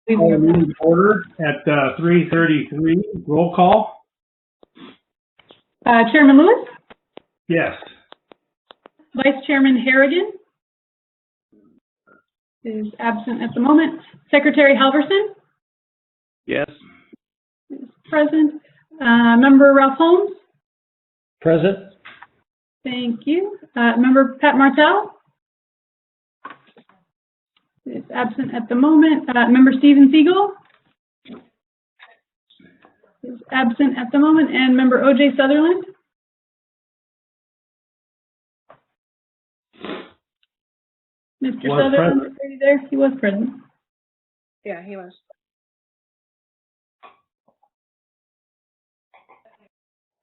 Call the meeting to order at 3:33. Roll call. Chairman Lewis? Yes. Vice Chairman Harrigan is absent at the moment. Secretary Halverson Yes. is present. Member Ralph Holmes? Present. Thank you. Member Pat Martell is absent at the moment. Member Stephen Siegel is absent at the moment. And Member O.J. Sutherland? Mr. Sutherland, are you there? He was present. Yeah, he was.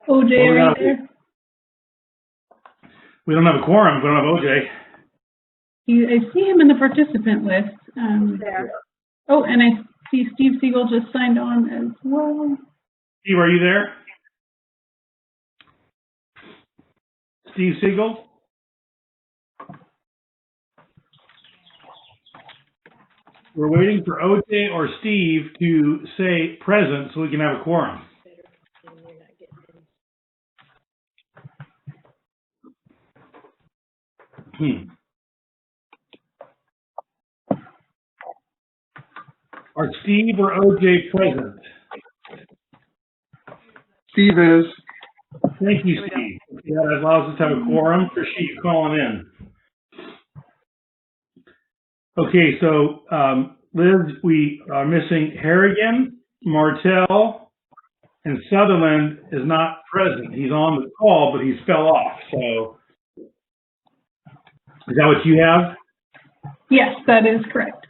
O.J., are you there? We don't have a quorum. We don't have OJ. I see him in the participant list. There. Oh, and I see Steve Siegel just signed on as well. Steve, are you there? Steve Siegel? We're waiting for OJ or Steve to say present so we can have a quorum. Are Steve or OJ present? Steve is. Thank you, Steve. That allows us to have a quorum. Appreciate you calling in. Okay, so Liz, we are missing Harrigan, Martell, and Sutherland is not present. He's on the call, but he's fell off. So is that what you have? Yes, that is correct.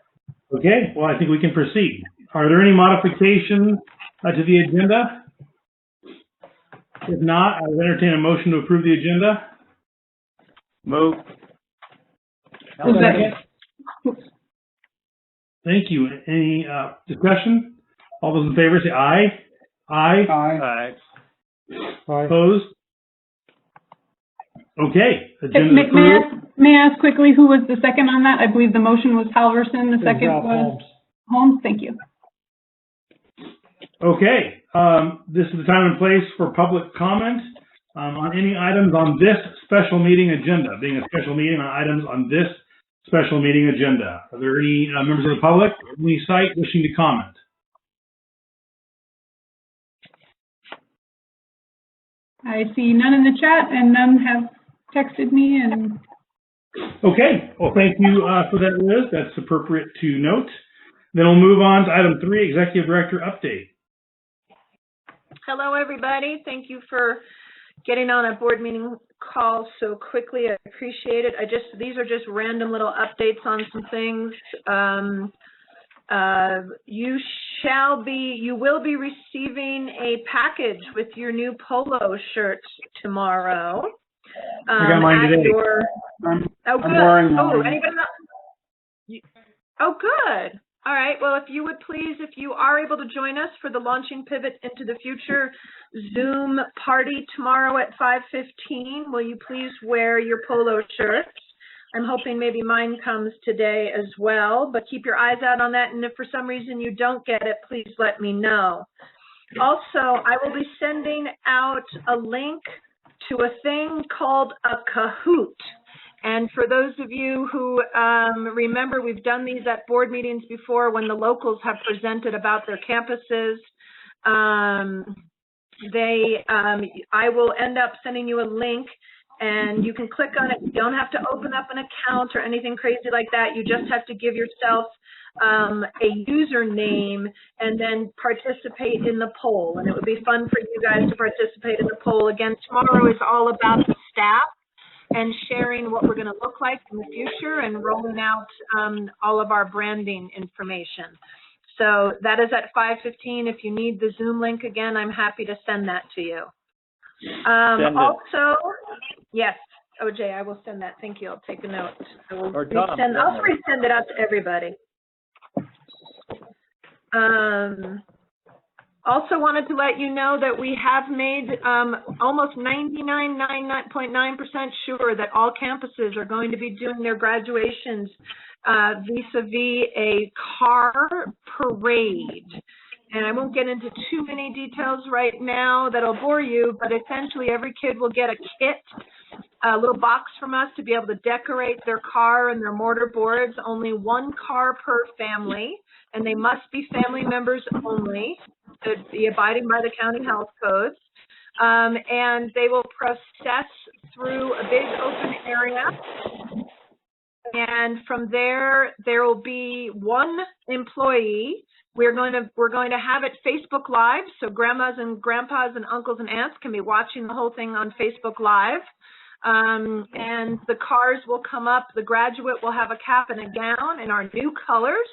Okay, well, I think we can proceed. Are there any modifications to the agenda? If not, I will entertain a motion to approve the agenda. Move. Thank you. Any discussion? All those in favor say aye. Aye. Aye. Opposed? Okay. Agenda approved. May I ask quickly who was the second on that? I believe the motion was Halverson. The second was Holmes. Thank you. Okay. This is the time and place for public comment on any items on this special meeting agenda, being a special meeting on items on this special meeting agenda. Are there any members of the public, any site wishing to comment? I see none in the chat and none have texted me. And okay. Well, thank you for that, Liz. That's appropriate to note. Then we'll move on to item 3, Executive Director Update. Hello, everybody. Thank you for getting on a board meeting call so quickly. I appreciate it. These are just random little updates on some things. You will be receiving a package with your new polo shirts tomorrow. I got mine today. I'm wearing mine. Anybody else? Oh, good. All right. Well, if you would please, if you are able to join us for the Launching Pivot into the Future Zoom party tomorrow at 5:15, will you please wear your polo shirts? I'm hoping maybe mine comes today as well, but keep your eyes out on that. And if for some reason you don't get it, please let me know. Also, I will be sending out a link to a thing called a Kahoot. And for those of you who remember, we've done these at board meetings before when the locals have presented about their campuses. I will end up sending you a link and you can click on it. You don't have to open up an account or anything crazy like that. You just have to give yourself a username and then participate in the poll. And it would be fun for you guys to participate in the poll. Again, tomorrow is all about the staff and sharing what we're going to look like in the future and rolling out all of our branding information. So that is at 5:15. If you need the Zoom link again, I'm happy to send that to you. Also, yes, OJ, I will send that. Thank you. I'll take a note. I'll resend it out to everybody. Also wanted to let you know that we have made almost 99.9% sure that all campuses are going to be doing their graduations vis-a-vis a car parade. And I won't get into too many details right now that'll bore you, but essentially every kid will get a kit, a little box from us to be able to decorate their car and their mortar boards. Only one car per family, and they must be family members only to be abiding by the county health codes. And they will process through a big open area. And from there, there will be one employee. We're going to have it Facebook Live, so grandmas and grandpas and uncles and aunts can be watching the whole thing on Facebook Live. And the cars will come up. The graduate will have a cap and a gown in our new colors,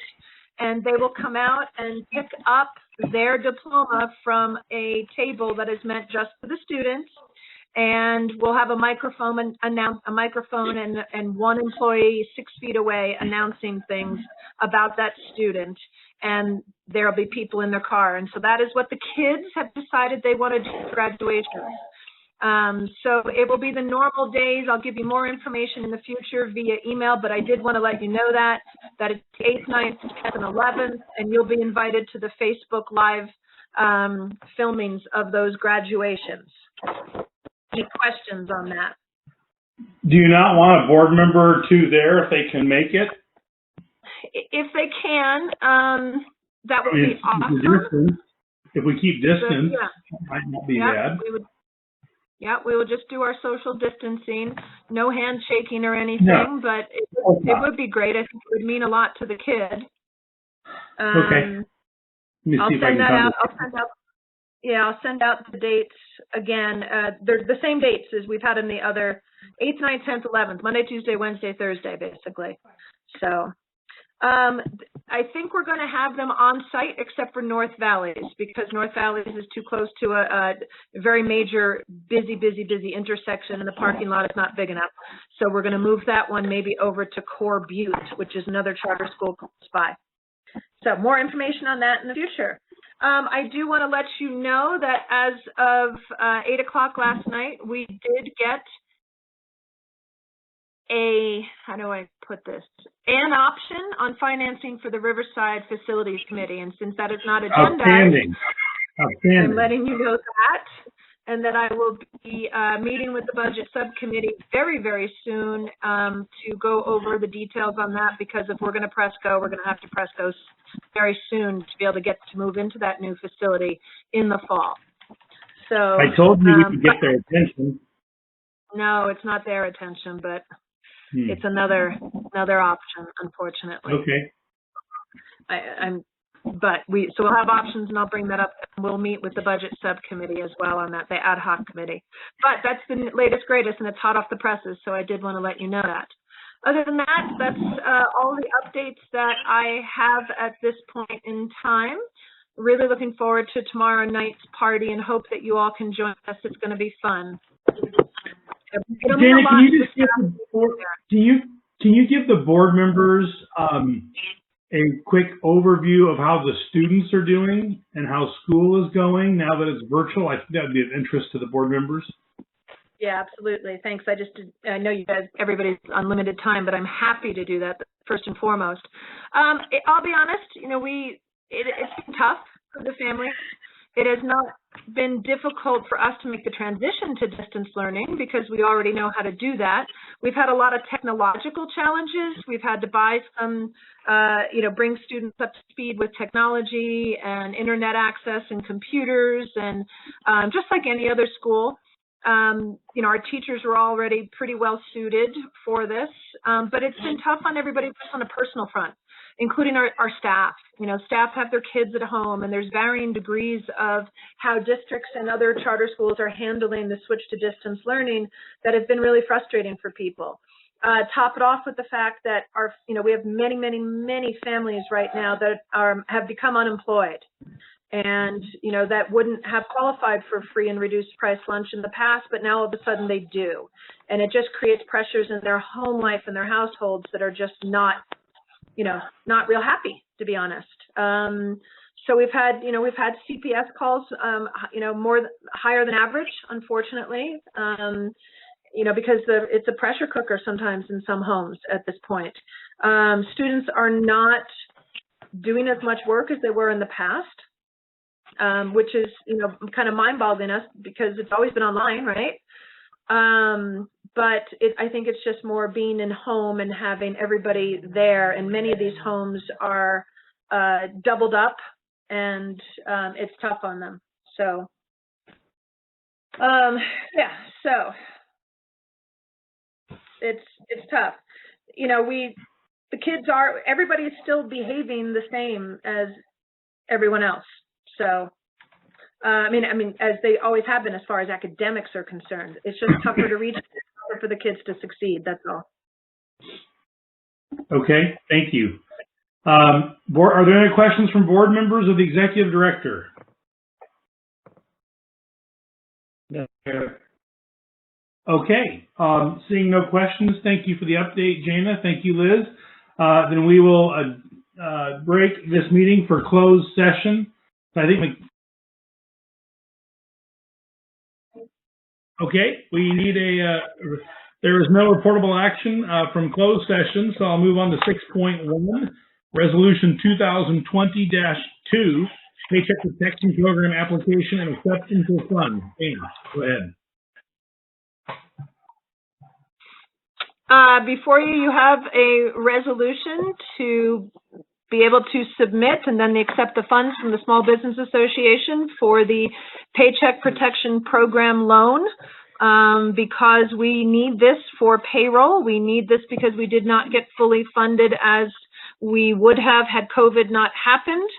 and they will come out and pick up their diploma from a table that is meant just for the students. And we'll have a microphone and one employee 6 feet away announcing things about that student. And there'll be people in their car. And so that is what the kids have decided they want to do for graduation. So it will be the normal days. I'll give you more information in the future via email, but I did want to let you know that it's 8th, 9th, 10th, and 11th, and you'll be invited to the Facebook Live filmings of those graduations. Any questions on that? Do you not want a board member or two there if they can make it? If they can, that would be awesome. If we keep distance, it might not be bad. We will just do our social distancing, no handshaking or anything, but it would be great. I think it would mean a lot to the kid. Okay. I'll send that out. I'll send out the dates again. They're the same dates as we've had in the other 8th, 9th, 10th, 11th, Monday, Tuesday, Wednesday, Thursday, basically. So I think we're going to have them on site except for North Valleys, because North Valleys is too close to a very major, busy intersection, and the parking lot is not big enough. So we're going to move that one maybe over to Core Butte, which is another charter school close by. So more information on that in the future. I do want to let you know that as of 8 o'clock last night, we did get an option on financing for the Riverside Facilities Committee. And since that is not agenda, I'm letting you know that. And that I will be meeting with the budget subcommittee very, very soon to go over the details on that, because if we're going to press go, we're going to have to press go very soon to be able to get to move into that new facility in the fall. So I told you we could get their attention. No, it's not their attention, but it's another option, unfortunately. Okay. So we'll have options, and I'll bring that up. We'll meet with the budget subcommittee as well on that, the ad hoc committee. But that's the latest, greatest, and it's hot off the presses, so I did want to let you know that. Other than that, that's all the updates that I have at this point in time. Really looking forward to tomorrow night's party and hope that you all can join us. It's going to be fun. Janet, can you give the board members a quick overview of how the students are doing and how school is going now that it's virtual? I think that would be of interest to the board members. Yeah, absolutely. Thanks. I know you guys, everybody's on limited time, but I'm happy to do that first and foremost. I'll be honest, it's been tough for the family. It has not been difficult for us to make the transition to distance learning because we already know how to do that. We've had a lot of technological challenges. We've had to buy some, bring students up to speed with technology and internet access and computers, and just like any other school. Our teachers were already pretty well suited for this, but it's been tough on everybody just on a personal front, including our staff. Staff have their kids at home, and there's varying degrees of how districts and other charter schools are handling the switch to distance learning that has been really frustrating for people. Top it off with the fact that we have many, many, many families right now that have become unemployed. And, that wouldn't have qualified for free and reduced price lunch in the past, but now all of a sudden they do. And it just creates pressures in their home life and their households that are just not not real happy, to be honest. So we've had CPS calls, higher than average, unfortunately, because it's a pressure cooker sometimes in some homes at this point. Students are not doing as much work as they were in the past, which is, kind of mind-boggling us because it's always been online, right? But I think it's just more being in home and having everybody there, and many of these homes are doubled up, and it's tough on them. So, yeah, so it's tough. The kids everybody's still behaving the same as everyone else. So, I mean, as they always have been as far as academics are concerned. It's just tougher to reach, tougher for the kids to succeed, that's all. Okay, thank you. Are there any questions from board members of the executive director? No. Okay, seeing no questions, thank you for the update, Jana. Thank you, Liz. Then we will break this meeting for closed session. I think okay, we need there is no reportable action from closed session, so I'll move on to 6.1, Resolution 2020-2, Paycheck Protection Program Application and Acceptance of Funds. Jana, go ahead. Before you have a resolution to be able to submit and then accept the funds from the Small Business Association for the Paycheck Protection Program loan, because we need this for payroll. We need this because we did not get fully funded as we would have had COVID not happened.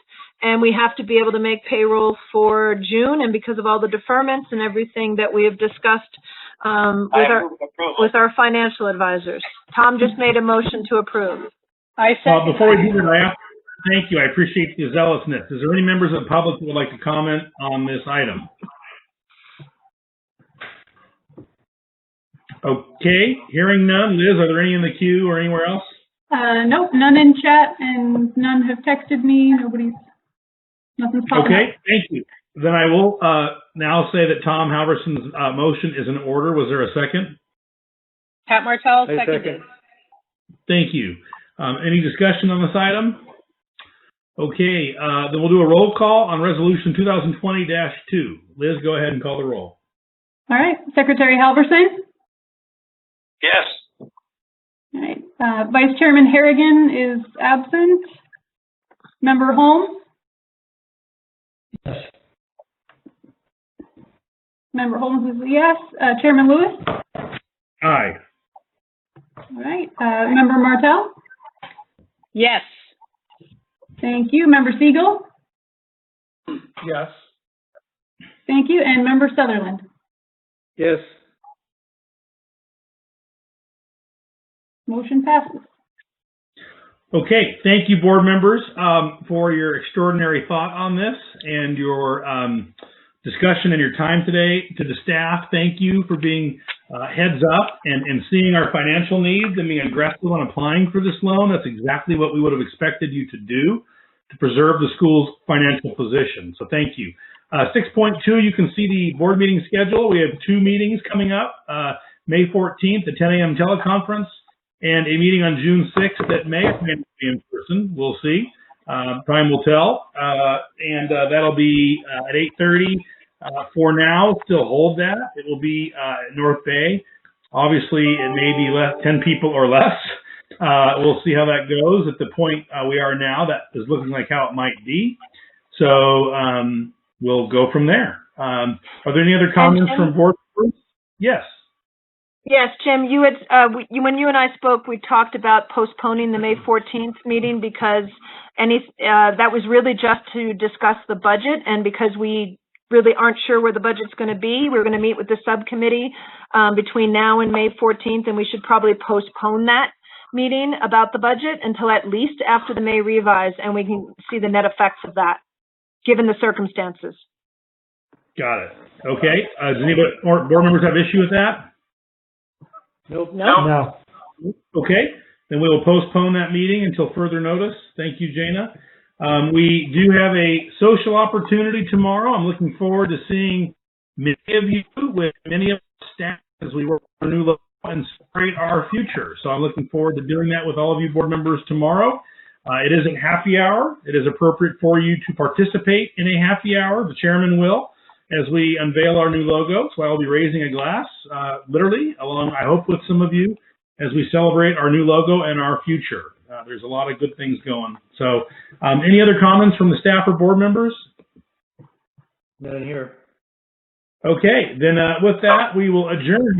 And we have to be able to make payroll for June, and because of all the deferments and everything that we have discussed with our financial advisors. Tom just made a motion to approve. I second. Before we do that, thank you. I appreciate the zealousness. Is there any members of the public who would like to comment on this item? Okay, hearing none. Liz, are there any in the queue or anywhere else? Nope, none in chat, and none have texted me. Nothing's popping Okay, up. thank you. Then I will now say that Tom Halverson's motion is in order. Was there a second? Pat Martell, seconded. Thank you. Any discussion on this item? Okay, then we'll do a roll call on Resolution 2020-2. Liz, go ahead and call the roll. All right, Secretary Halverson? Yes. All right, Vice Chairman Harrigan is absent. Member Holmes? Yes. Member Holmes is a yes. Chairman Lewis? Aye. All right, Member Martell? Yes. Thank you. Member Siegel? Yes. Thank you. And Member Sutherland? Yes. Motion passes. Okay, thank you, board members, for your extraordinary thought on this and your discussion and your time today. To the staff, thank you for being heads up and seeing our financial needs and being aggressive on applying for this loan. That's exactly what we would have expected you to do to preserve the school's financial position. So thank you. 6.2, you can see the board meeting schedule. We have 2 meetings coming up, May 14th, the 10 a.m. teleconference, and a meeting on June 6th that may be in person. We'll see. Time will tell. And that'll be at 8:30. For now, still hold that. It will be at North Bay. Obviously, it may be 10 people or less. We'll see how that goes. At the point we are now, that is looking like how it might be. So we'll go from there. Are there any other comments from board members? Yes. Yes, Jim, you had, when you and I spoke, we talked about postponing the May 14th meeting because that was really just to discuss the budget, and because we really aren't sure where the budget's going to be. We're going to meet with the subcommittee between now and May 14th, and we should probably postpone that meeting about the budget until at least after the May revise, and we can see the net effects of that, given the circumstances. Got it. Okay. Does anybody or board members have issue with that? Nope. No. Okay, then we will postpone that meeting until further notice. Thank you, Jana. We do have a social opportunity tomorrow. I'm looking forward to seeing many of you with many of the staff as we work on a new and celebrate our future. So I'm looking forward to doing that with all of you board members tomorrow. It isn't happy hour. It is appropriate for you to participate in a happy hour. The chairman will, as we unveil our new logo. So I'll be raising a glass, literally, along, I hope, with some of you as we celebrate our new logo and our future. There's a lot of good things going. So any other comments from the staff or board members? None here. Okay, then with that, we will adjourn.